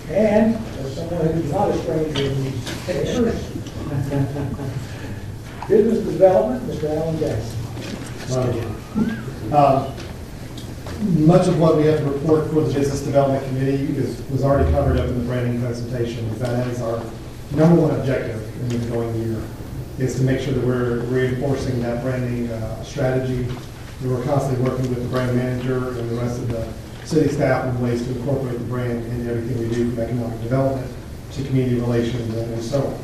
And as someone who's not a stranger in these pictures, business development, Mr. Alan Jackson. Much of what we have to report for the Business Development Committee was already covered up in the branding presentation. That is our number one objective in the going year, is to make sure that we're reinforcing that branding strategy. We're constantly working with the brand manager and the rest of the city staff on ways to incorporate the brand into everything we do, from economic development to community relations and so on.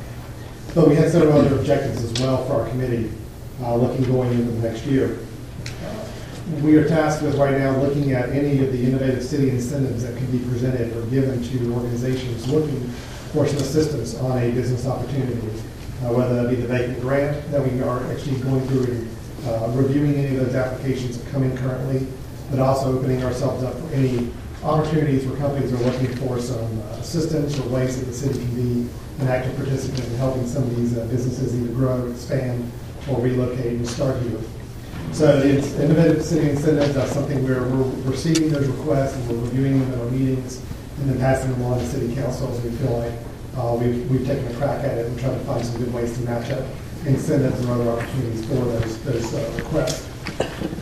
But we had several other objectives as well for our committee looking going into the next year. We are tasked with right now looking at any of the innovative city incentives that can be presented or given to organizations looking for some assistance on a business opportunity, whether that be the vacant grant that we are actually going through and reviewing any of those applications that come in currently, but also opening ourselves up for any opportunities where companies are looking for some assistance or ways that the city can be an active participant in helping some of these businesses either grow, expand, or relocate and start here. So the innovative city incentives, that's something we're receiving those requests and we're reviewing them at our meetings and then passing them on to city council as we feel like we've taken a crack at it and trying to find some good ways to match up incentives or other opportunities for those requests.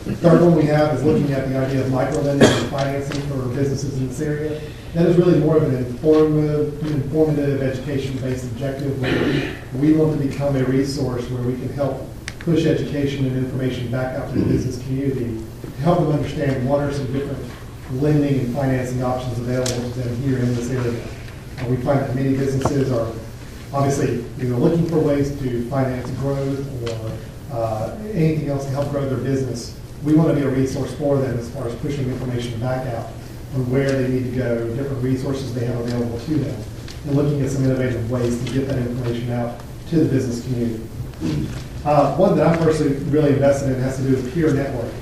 The third one we have is looking at the idea of micro-lending and financing for businesses in this area. That is really more of an informative education-based objective where we want to become a resource where we can help push education and information back out to the business community to help them understand what are some different lending and financing options available to them here in this area. We find that many businesses are obviously looking for ways to finance growth or anything else to help grow their business. We want to be a resource for them as far as pushing information back out on where they need to go, different resources they have available to them, and looking at some innovative ways to get that information out to the business community. One that I'm personally really invested in has to do with peer networking.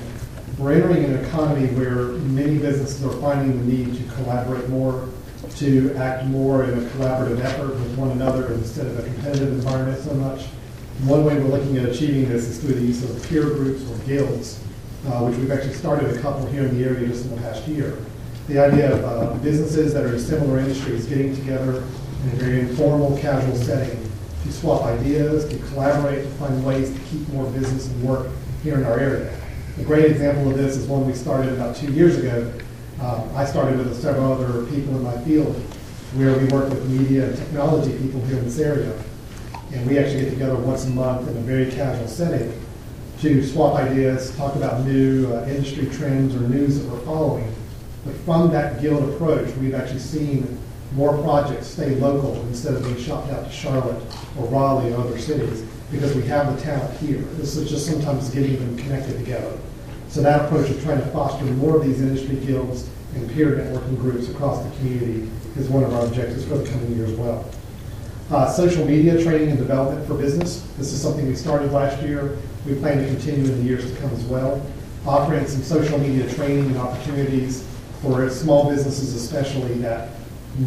We're entering an economy where many businesses are finding the need to collaborate more, to act more in a collaborative effort with one another instead of a competitive environment so much. One way we're looking at achieving this is through the use of peer groups or guilds, which we've actually started a couple here in the area just in the past year. The idea of businesses that are in similar industries getting together in a very informal, casual setting to swap ideas, to collaborate, to find ways to keep more business and work here in our area. A great example of this is one we started about 2 years ago. I started with several other people in my field where we work with media and technology people here in this area. And we actually get together once a month in a very casual setting to swap ideas, talk about new industry trends or news that we're following. But from that guild approach, we've actually seen more projects stay local instead of being shopped out to Charlotte or Raleigh or other cities because we have the talent here. This is just sometimes getting them connected together. So that approach of trying to foster more of these industry guilds and peer networking groups across the community is one of our objectives for the coming year as well. Social media training and development for business. This is something we started last year. We plan to continue in the years to come as well. Offering some social media training and opportunities for small businesses especially that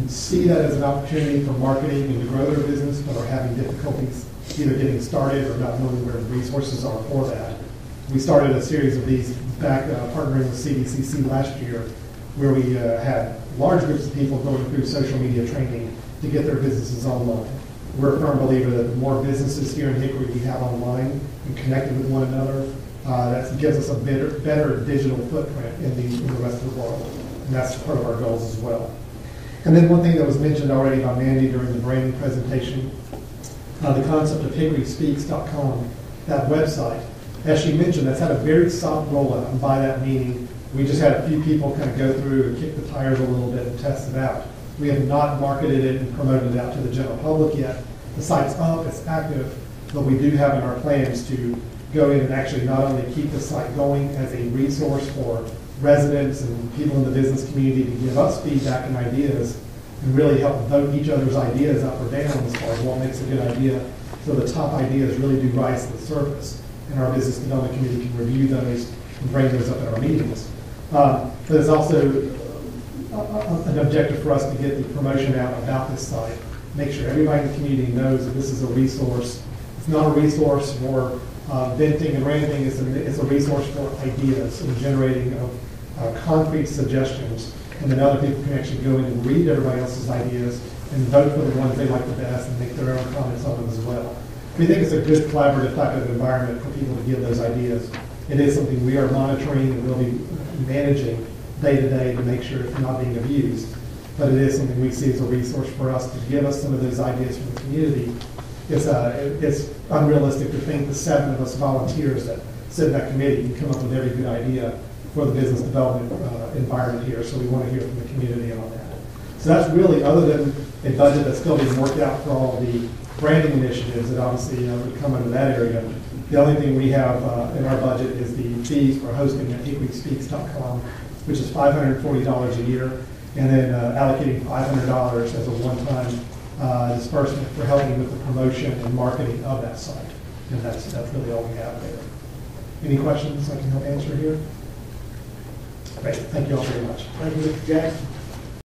see that as an opportunity for marketing and to grow their business but are having difficulties either getting started or not knowing where the resources are for that. We started a series of these back partnering with CDCC last year where we had large groups of people going through social media training to get their businesses online. We're a firm believer that the more businesses here in Hickory we have online and connected with one another, that gives us a better digital footprint in the rest of the world. And that's part of our goals as well. And then one thing that was mentioned already by Mandy during the branding presentation, the concept of hickoryspeaks.com, that website. As she mentioned, that's had a very soft rollout, and by that meaning we just had a few people kind of go through and kick the tires a little bit and test it out. We have not marketed it and promoted it out to the general public yet. The site's up, it's active, but we do have in our plans to go in and actually not only keep the site going as a resource for residents and people in the business community to give us feedback and ideas and really help vote each other's ideas up or down as far as what makes a good idea so the top ideas really do rise to the surface. And our business development committee can review those and bring those up at our meetings. But it's also an objective for us to get the promotion out about this site. Make sure everybody in the community knows that this is a resource. It's not a resource for venting and ranting. It's a resource for ideas and generating of concrete suggestions And then other people can actually go in and read everybody else's ideas and vote for the ones they like the best and make their own comments on them as well. We think it's a good collaborative type of environment for people to give those ideas. It is something we are monitoring and will be managing day to day to make sure it's not being abused. But it is something we see as a resource for us to give us some of those ideas from the community. It's unrealistic to think the 7 of us volunteers that sit in that committee can come up with every good idea for the business development environment here. So we want to hear from the community on that. So that's really, other than a budget that's still being worked out for all the branding initiatives that obviously would come under that area. The only thing we have in our budget is the fees for hosting at hickoryspeaks.com, which is $540 a year, and then allocating $500 as a one-time disbursement for helping with the promotion and marketing of that site. And that's really all we have there. Any questions I can help answer here? Great. Thank you all very much. Thank you, Mr. Jackson.